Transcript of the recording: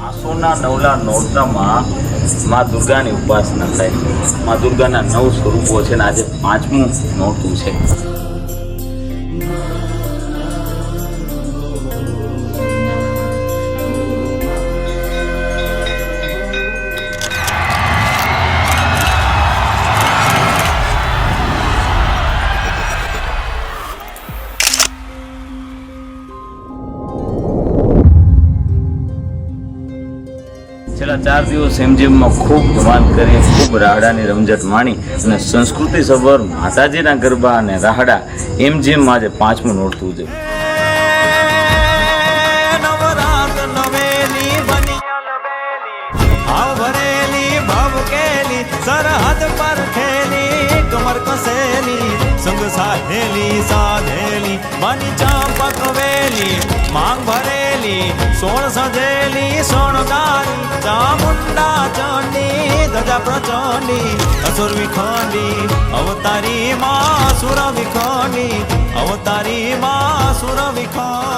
આસોના નવલા નોરતામાં મા દુર્ગાની ઉપાસના થાય. મા દુર્ગાના 9 સ્વરૂપો છે ને આજે 5મું નોરતું છે. છેલ્લા 4 દિવસ એમજીએમમાં ખૂબ ધમાલ કરી, ખૂબ રાહડાની રમઝટ માણી અને સંસ્કૃતિ સભર માતાજીના ગરબા અને રાહડા એમજીએમ આજે 5મું નોરતું છે. સરહદ પર ખેલી કમર કસેલી સંગ સાધેલી સાધેલી માની ચાંપક વેલી માંગ ભરેલી સોળ સજેલી સોણગારી ચામુંડા ચંડી ધજા પ્રચંડી અસુર વિખંડી અવતારી માં સુર વિખંડી અવતારી માં સુર વિખંડી.